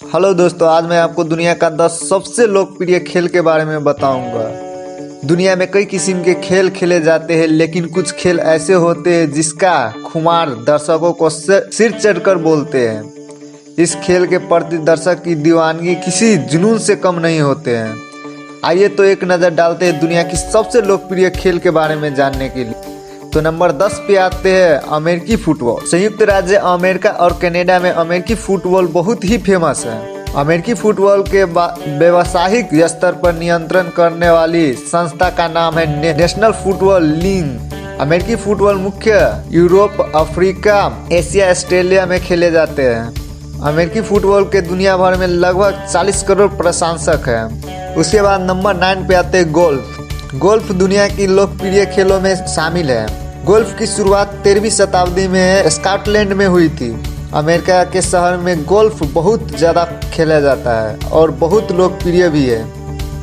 Hello दोस्तों, आज मैं आपको दुनिया का 10 सबसे लोकप्रिय खेल के बारे में बताऊंगा। दुनिया में कई किस्म के खेल खेले जाते हैं, लेकिन कुछ खेल ऐसे होते हैं जिसका खुमार दर्शकों को सिर चढ़कर बोलते हैं। इस खेल के प्रति दर्शक की दीवानगी किसी जुनून से कम नहीं होते हैं। आइए तो एक नज़र डालते हैं दुनिया की सबसे लोकप्रिय खेल के बारे में जानने के लिए। तो नंबर 10 पे आते हैं अमेरिकी फुटबॉल। संयुक्त राज्य अमेरिका और कनाडा में अमेरिकी फुटबॉल बहुत ही फेमस है। अमेरिकी फुटबॉल के व्यावसायिक स्तर पर नियंत्रण करने वाली संस्था का नाम है नेशनल फुटबॉल लीग। अमेरिकी फुटबॉल मुख्य यूरोप, अफ्रीका, एशिया, ऑस्ट्रेलिया में खेले जाते हैं। अमेरिकी फुटबॉल के दुनिया भर में लगभग 40 करोड़ प्रशंसक हैं। उसके बाद नंबर 9 पे आते हैं गोल्फ। गोल्फ दुनिया की लोकप्रिय खेलों में शामिल है। गोल्फ की शुरुआत 13वीं शताब्दी में स्कॉटलैंड में हुई थी। अमेरिका के शहर में गोल्फ बहुत ज़्यादा खेला जाता है और बहुत लोकप्रिय भी है।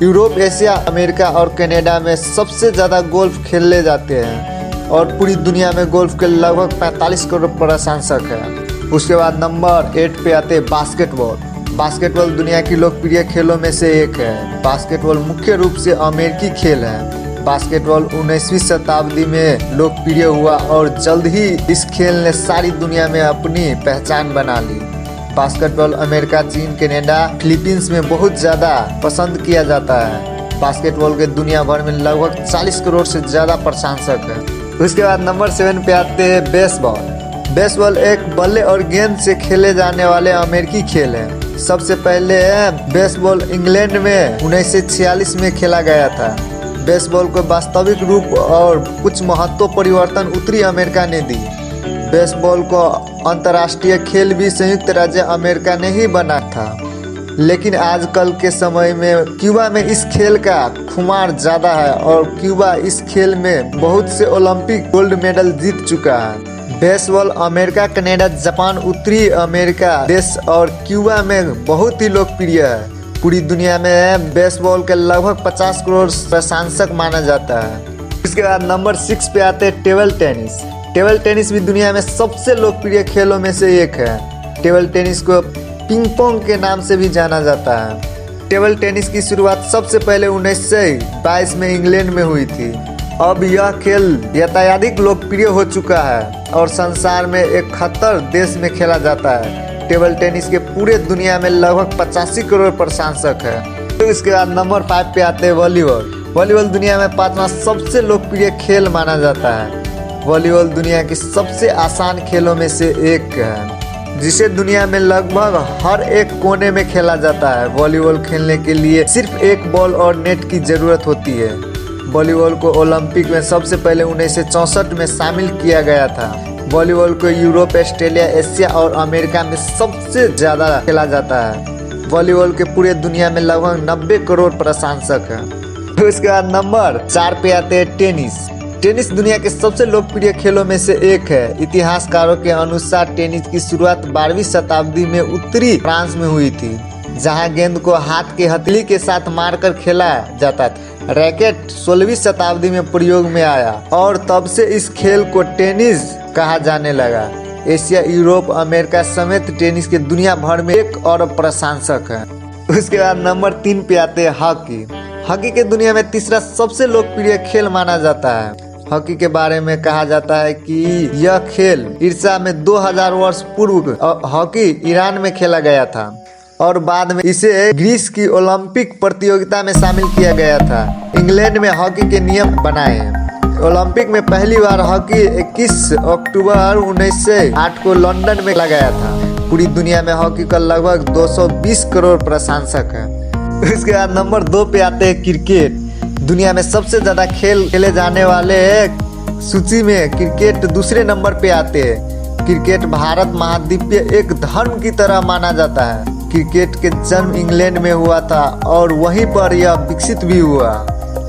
यूरोप, एशिया, अमेरिका और कनाडा में सबसे ज़्यादा गोल्फ खेले जाते हैं और पूरी दुनिया में गोल्फ के लगभग 45 करोड़ प्रशंसक हैं। उसके बाद नंबर 8 पे आते हैं बास्केटबॉल। बास्केटबॉल दुनिया की लोकप्रिय खेलों में से एक है। बास्केटबॉल मुख्य रूप से अमेरिकी खेल है। बास्केटबॉल 19वीं शताब्दी में लोकप्रिय हुआ और जल्द ही इस खेल ने सारी दुनिया में अपनी पहचान बना ली। बास्केटबॉल अमेरिका, चीन, कनाडा, फिलीपींस में बहुत ज़्यादा पसंद किया जाता है। बास्केटबॉल के दुनिया भर में लगभग 40 करोड़ से ज़्यादा प्रशंसक हैं। उसके बाद नंबर 7 पे आते हैं बेसबॉल। बेसबॉल एक बल्ले और गेंद से खेले जाने वाले अमेरिकी खेल है। सबसे पहले बेसबॉल इंग्लैंड में 1946 में खेला गया था। बेसबॉल को वास्तविक रूप और कुछ महत्व परिवर्तन उत्तरी अमेरिका ने दी। बेसबॉल को अंतर्राष्ट्रीय खेल भी संयुक्त राज्य अमेरिका ने ही बना था, लेकिन आजकल के समय में क्यूबा में इस खेल का खुमार ज़्यादा है और क्यूबा इस खेल में बहुत से ओलंपिक गोल्ड मेडल जीत चुका है। बेसबॉल अमेरिका, कनाडा, जापान, उत्तरी अमेरिका देश और क्यूबा में बहुत ही लोकप्रिय है। पूरी दुनिया में बेसबॉल के लगभग 50 करोड़ प्रशंसक माना जाता है। इसके बाद नंबर 6 पे आते हैं टेबल टेनिस। टेबल टेनिस भी दुनिया में सबसे लोकप्रिय खेलों में से एक है। टेबल टेनिस को पिंग पोंग के नाम से भी जाना जाता है। टेबल टेनिस की शुरुआत सबसे पहले 1922 में इंग्लैंड में हुई थी। अब यह खेल यथाधिक लोकप्रिय हो चुका है और संसार में 71 देश में खेला जाता है। टेबल टेनिस के पूरे दुनिया में लगभग 85 करोड़ प्रशंसक हैं। तो इसके बाद नंबर 5 पे आते हैं वॉलीबॉल। वॉलीबॉल दुनिया में 5वां सबसे लोकप्रिय खेल माना जाता है। वॉलीबॉल दुनिया की सबसे आसान खेलों में से एक है, जिसे दुनिया में लगभग हर एक कोने में खेला जाता है। वॉलीबॉल खेलने के लिए सिर्फ एक बॉल और नेट की जरूरत होती है। वॉलीबॉल को ओलंपिक में सबसे पहले 1964 में शामिल किया गया था। वॉलीबॉल को यूरोप, ऑस्ट्रेलिया, एशिया और अमेरिका में सबसे ज़्यादा खेला जाता है। वॉलीबॉल के पूरे दुनिया में लगभग 90 करोड़ प्रशंसक हैं। तो इसके बाद नंबर 4 पे आते हैं टेनिस। टेनिस दुनिया के सबसे लोकप्रिय खेलों में से एक है। इतिहासकारों के अनुसार टेनिस की शुरुआत 12वीं शताब्दी में उत्तरी फ्रांस में हुई थी, जहां गेंद को हाथ के हथेली के साथ मारकर खेला जाता था। रैकेट 16वीं शताब्दी में प्रयोग में आया और तब से इस खेल को टेनिस कहा जाने लगा। एशिया, यूरोप, अमेरिका समेत टेनिस के दुनिया भर में 1 अरब प्रशंसक हैं। उसके बाद नंबर 3 पे आते हैं हॉकी। हॉकी के दुनिया में तीसरा सबसे लोकप्रिय खेल माना जाता है। हॉकी के बारे में कहा जाता है कि यह खेल ईसा में 2000 वर्ष पूर्व हॉकी ईरान में खेला गया था और बाद में इसे ग्रीस की ओलंपिक प्रतियोगिता में शामिल किया गया था। इंग्लैंड में हॉकी के नियम बनाए हैं। ओलंपिक में पहली बार हॉकी 21 अक्टूबर 1908 को लंदन में लगाया था। पूरी दुनिया में हॉकी का लगभग 220 करोड़ प्रशंसक हैं। इसके बाद नंबर 2 पे आते हैं क्रिकेट। दुनिया में सबसे ज़्यादा खेल खेले जाने वाले सूची में क्रिकेट दूसरे नंबर पे आते हैं। क्रिकेट भारत महाद्वीपीय एक धर्म की तरह माना जाता है। क्रिकेट के जन्म इंग्लैंड में हुआ था और वहीं पर यह विकसित भी हुआ।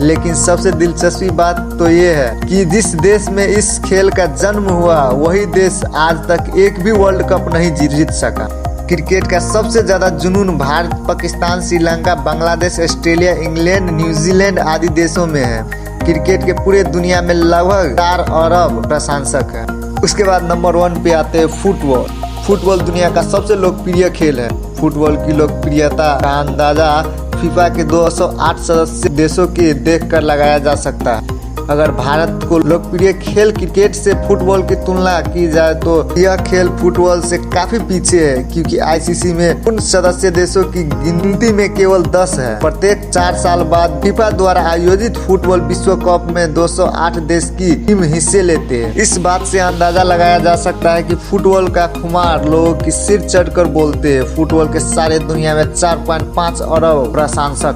लेकिन सबसे दिलचस्पी बात तो ये है कि जिस देश में इस खेल का जन्म हुआ वही देश आज तक एक भी वर्ल्ड कप नहीं जीत सका। क्रिकेट का सबसे ज़्यादा जुनून Bharat, Pakistan, Sri Lanka, Bangladesh, Australia, England, New Zealand आदि देशों में है। क्रिकेट के पूरे दुनिया में लगभग 4 अरब प्रशंसक हैं। उसके बाद नंबर 1 पे आते हैं फुटबॉल। फुटबॉल दुनिया का सबसे लोकप्रिय खेल है। फुटबॉल की लोकप्रियता का अंदाजा फीफा के 208 सदस्य देशों के देखकर लगाया जा सकता है। अगर भारत को लोकप्रिय खेल क्रिकेट से फुटबॉल की तुलना की जाए तो यह खेल फुटबॉल से काफी पीछे है, क्योंकि आईसीसी में उन सदस्य देशों की गिनती में केवल 10 है। प्रत्येक 4 साल बाद फीफा द्वारा आयोजित फुटबॉल विश्व कप में 208 देश की टीम हिस्से लेते हैं। इस बात से अंदाजा लगाया जा सकता है कि फुटबॉल का खुमार लोगों की सिर चढ़कर बोलते हैं। फुटबॉल के सारे दुनिया में 4.5 अरब प्रशंसक